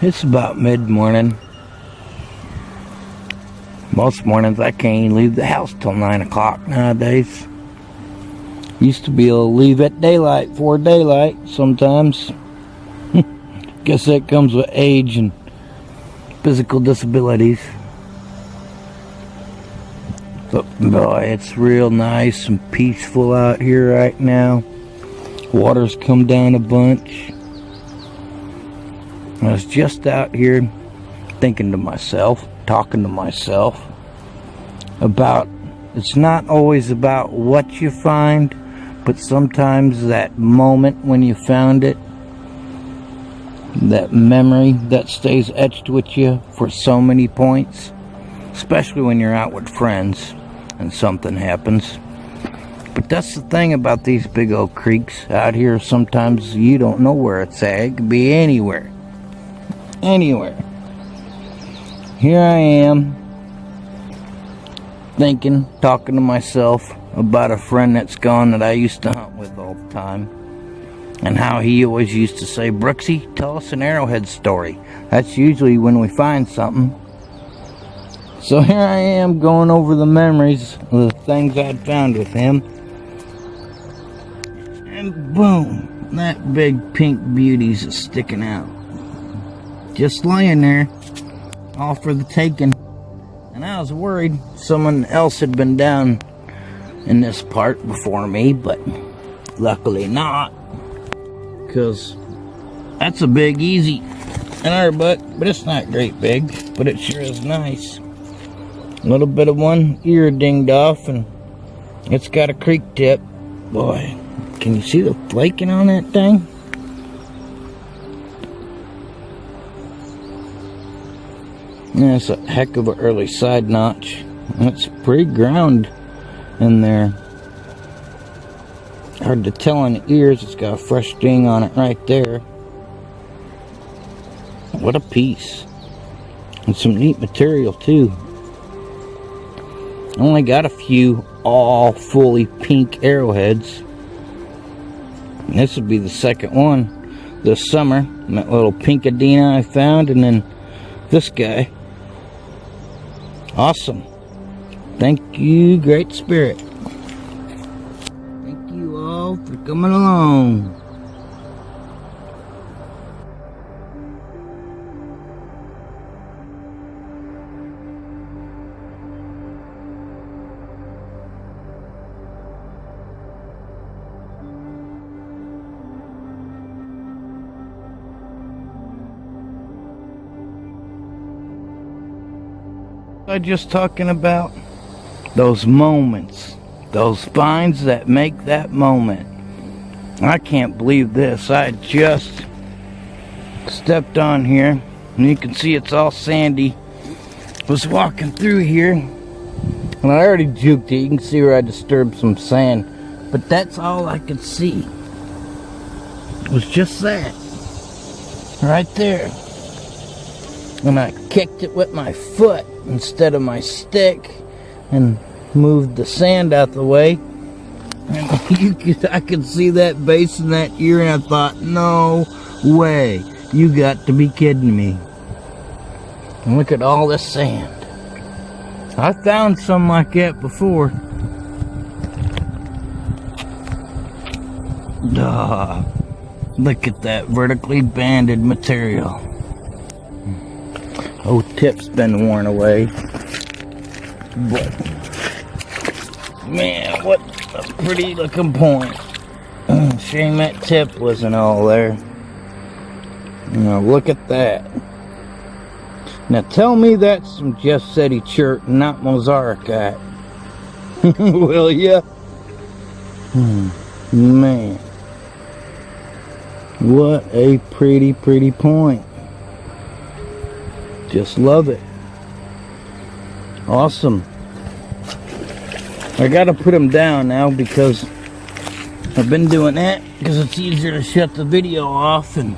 It's about mid-morning. Most mornings I can't even leave the house till 9 o'clock nowadays. Used to be able to leave at daylight, before daylight sometimes. Guess that comes with age and physical disabilities. But boy, it's real nice and peaceful out here right now. Water's come down a bunch. I was just out here thinking to myself, talking to myself about it's not always about what you find, but sometimes that moment when you found it, that memory that stays etched with you for so many points, especially when you're out with friends and something happens. But that's the thing about these big old creeks out here. Sometimes you don't know where it's at. It could be anywhere. Anywhere. Here I am thinking, talking to myself about a friend that's gone that I used to hunt with all the time, and how he always used to say, "Brooksy, tell us an Arrowhead story." That's usually when we find something. So here I am going over the memories of the things I'd found with him, and boom, that big pink beauty's sticking out. Just laying there, all for the taking. And I was worried someone else had been down in this part before me, but luckily not. Because that's a big, easy in our buck, but it's not great big, but it sure is nice. A little bit of one ear dinged off, and it's got a creek tip. Boy, can you see the flaking on that thing? Yeah, it's a heck of an early side notch. It's pretty ground in there. Hard to tell on the ears. It's got a fresh ding on it right there. What a piece. And some neat material too. Only got a few all fully pink arrowheads. And this would be the second one this summer. And that little pinkadena I found, and then this guy. Awesome. Thank you, Great Spirit. Thank you all for coming along. I'm just talking about those moments, those finds that make that moment. I can't believe this. I just stepped on here, and you can see it's all sandy. Was walking through here, and I already juked it. You can see where I disturbed some sand, but that's all I could see. It was just that, right there. And I kicked it with my foot instead of my stick and moved the sand out the way. And I could see that base in that ear, and I thought, no way. You got to be kidding me. And look at all this sand. I found something like that before. Duh. Look at that vertically banded material. Oh, tip's been worn away. But, man, what a pretty looking point. Shame that tip wasn't all there. Now, look at that. Now, tell me that's some Jeff Seti chert, not Mozarcat. Will ya? Man. What a pretty, pretty point. Just love it. Awesome. I gotta put them down now because I've been doing that because it's easier to shut the video off and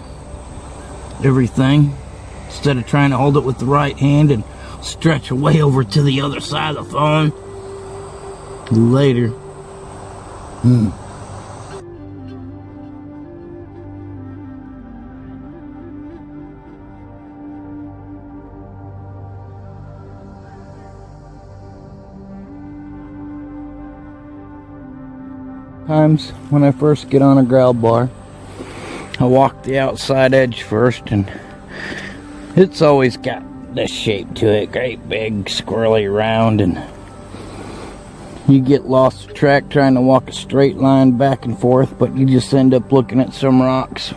everything instead of trying to hold it with the right hand and stretch away over to the other side of the phone later. Times when I first get on a growl bar, I walk the outside edge first, and it's always got this shape to it, great big squirrely round, and you get lost track trying to walk a straight line back and forth, but you just end up looking at some rocks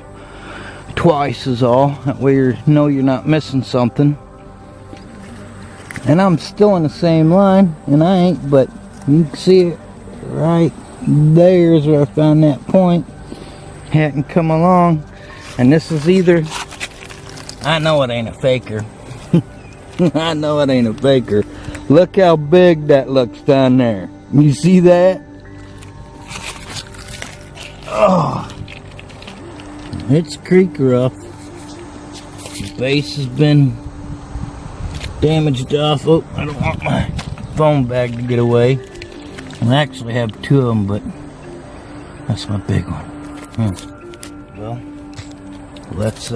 twice is all. That way you know you're not missing something. And I'm still in the same line, and I ain't, but you can see it right there is where I found that point. Hadn't come along, and this is either, I know it ain't a faker. I know it ain't a faker. Look how big that looks down there. You see that? Oh, it's creek rough. The base has been damaged off. Oh, I don't want my phone bag to get away. I actually have two of them, but that's my big one. Well, let's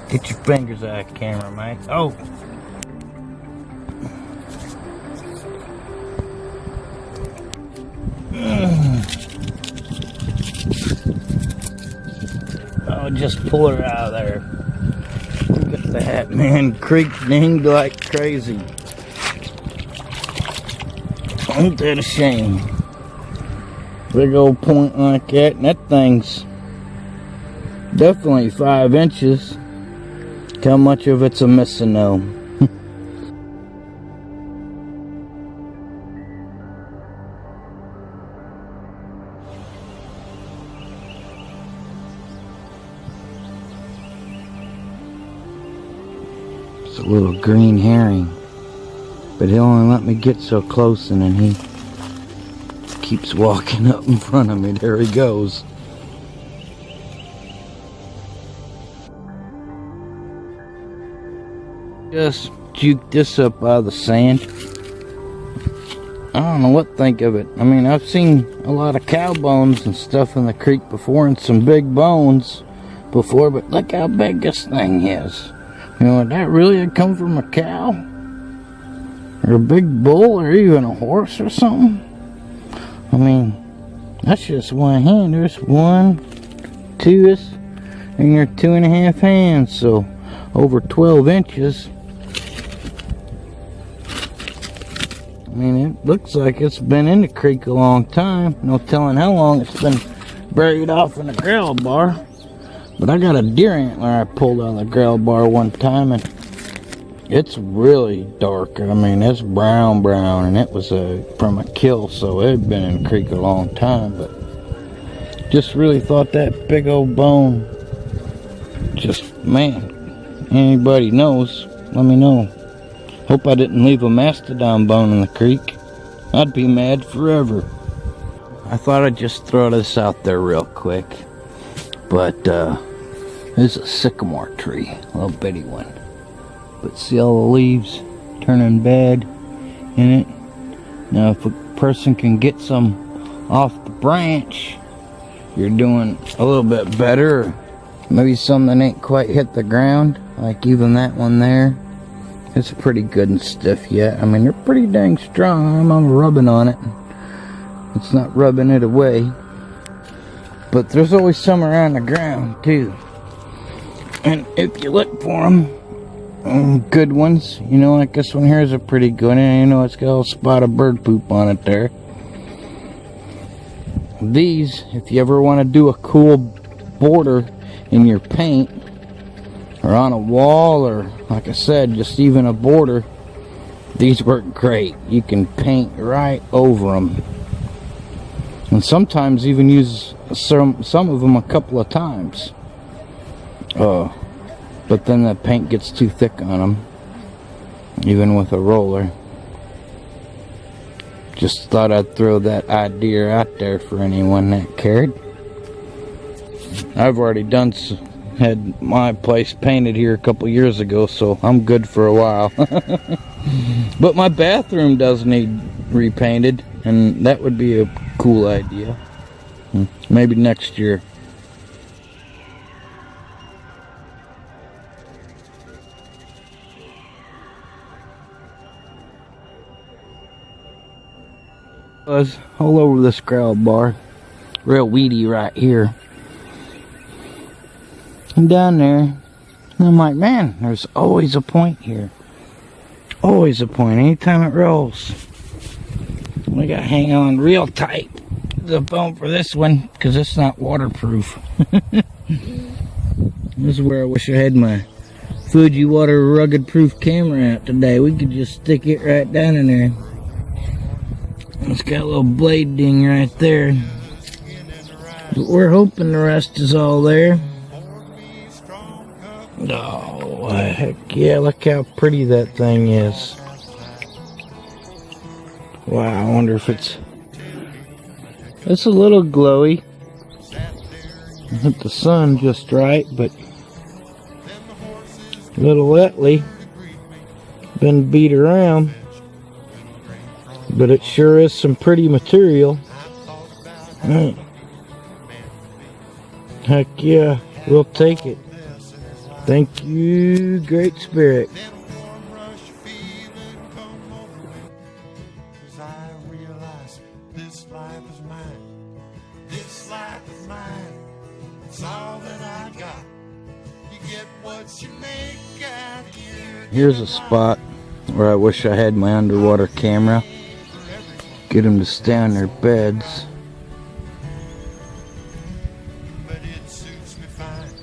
get your fingers out of the camera, Mike. Oh! Oh, just pull her out of there. Look at that, man. Creek dinged like crazy. Ain't that a shame? Big old point like that, and that thing's definitely 5 inches. How much of it's a missing though? It's a little green herring, but he'll only let me get so close, and then he keeps walking up in front of me. There he goes. Just juke this up out of the sand. I don't know what to think of it. I mean, I've seen a lot of cow bones and stuff in the creek before, and some big bones before, but look how big this thing is. You know, would that really come from a cow? Or a big bull, or even a horse or something? I mean, that's just one hand. There's 1, 2, and your 2.5 hands, so over 12 inches. I mean, it looks like it's been in the creek a long time. No telling how long it's been buried off in the gravel bar. But I got a deer antler I pulled out of the gravel bar one time, and it's really dark. I mean, it's brown, and it was from a kill, so it had been in the creek a long time. But just really thought that big old bone, just, man, anybody knows, let me know. Hope I didn't leave a mastodon bone in the creek. I'd be mad forever. I thought I'd just throw this out there real quick. But this is a sycamore tree, a little bitty one. But see all the leaves turning bad in it? Now if a person can get some off the branch, you're doing a little bit better. Maybe some that ain't quite hit the ground, like even that one there. It's pretty good and stiff yet. I mean, they're pretty dang strong. I'm rubbing on it. It's not rubbing it away. But there's always some around the ground too. And if you look for them, good ones, you know, like this one here is a pretty good one. And you know, it's got a little spot of bird poop on it there. These, if you ever want to do a cool border in your paint, or on a wall, or like I said, just even a border, these work great. You can paint right over them, and sometimes even use some of them a couple of times. But then the paint gets too thick on them, even with a roller. Just thought I'd throw that idea out there for anyone that cared. I've already had my place painted here a couple years ago, so I'm good for a while. But my bathroom does need repainted, and that would be a cool idea. Maybe next year. Was all over this gravel bar. Real weedy right here. And down there. And I'm like, man, there's always a point here. Always a point. Anytime it rolls. We gotta hang on real tight to the bone for this one, because it's not waterproof. This is where I wish I had my Fuji water rugged proof camera out today. We could just stick it right down in there. It's got a little blade ding right there. But we're hoping the rest is all there. Oh, heck yeah, look how pretty that thing is. Wow, I wonder if it's a little glowy. Hit the sun just right, but a little wetly. Been beat around. But it sure is some pretty material. Heck yeah, we'll take it. Thank you, Great Spirit. Here's a spot where I wish I had my underwater camera. Get them to stay on their beds.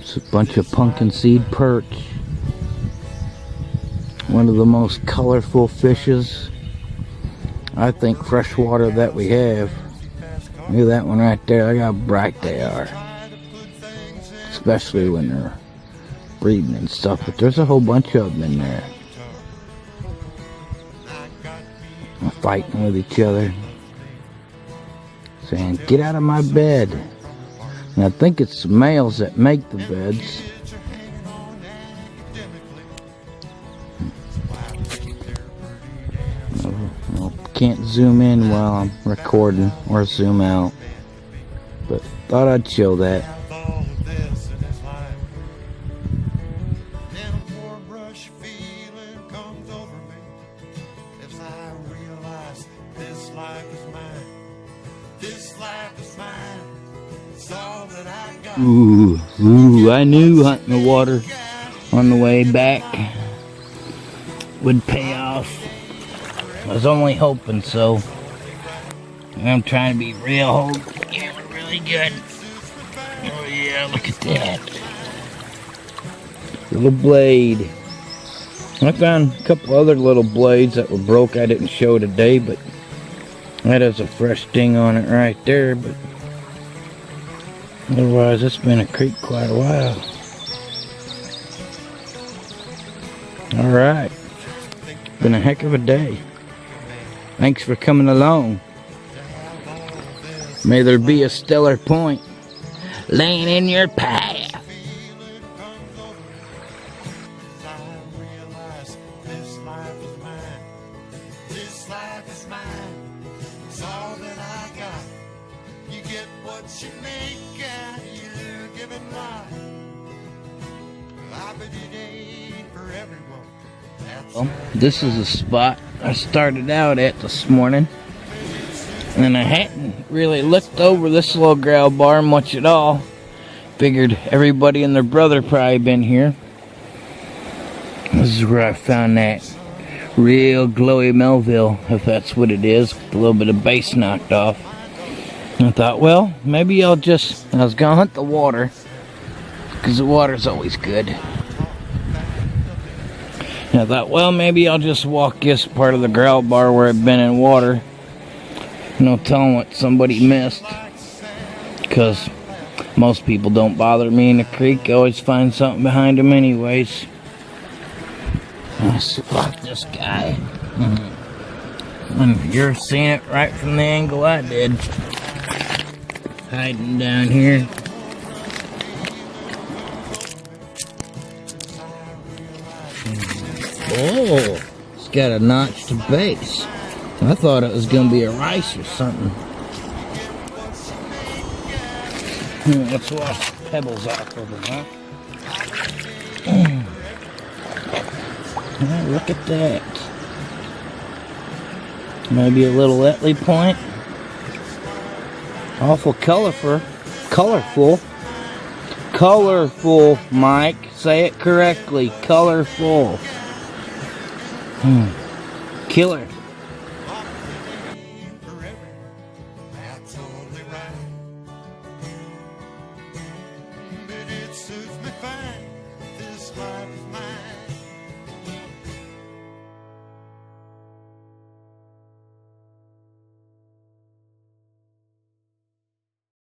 It's a bunch of pumpkin seed perch. One of the most colorful fishes, I think, freshwater that we have. Look at that one right there. Look how bright they are. Especially when they're breeding and stuff. But there's a whole bunch of them in there. Fighting with each other, saying, get out of my bed. And I think it's the males that make the beds. Well, can't zoom in while I'm recording or zoom out, but thought I'd show that. Ooh, I knew hunting the water on the way back would pay off. I was only hoping so. I'm trying to be real, hold the camera really good. Oh yeah, look at that. Little blade. I found a couple other little blades that were broke. I didn't show today, but that has a fresh ding on it right there. But otherwise, it's been a creek quite a while. Alright. Been a heck of a day. Thanks for coming along. May there be a stellar point laying in your path. Well, this is a spot I started out at this morning, and I hadn't really looked over this little gravel bar much at all. Figured everybody and their brother probably been here. This is where I found that real glowy Melville, if that's what it is, with a little bit of base knocked off. And I thought, well, maybe I was gonna hunt the water, because the water's always good. And I thought, well, maybe I'll just walk this part of the gravel bar where I've been in water. No telling what somebody missed. Because most people don't bother me in the creek. I always find something behind them anyways. I spot this guy. And you're seeing it right from the angle I did. Hiding down here. Oh, it's got a notched base. I thought it was going to be a rice or something. Let's wash the pebbles off of it, huh? Oh, look at that. Maybe a little Etley point. Awful colorful. Colorful, Mike. Say it correctly. Colorful. Killer.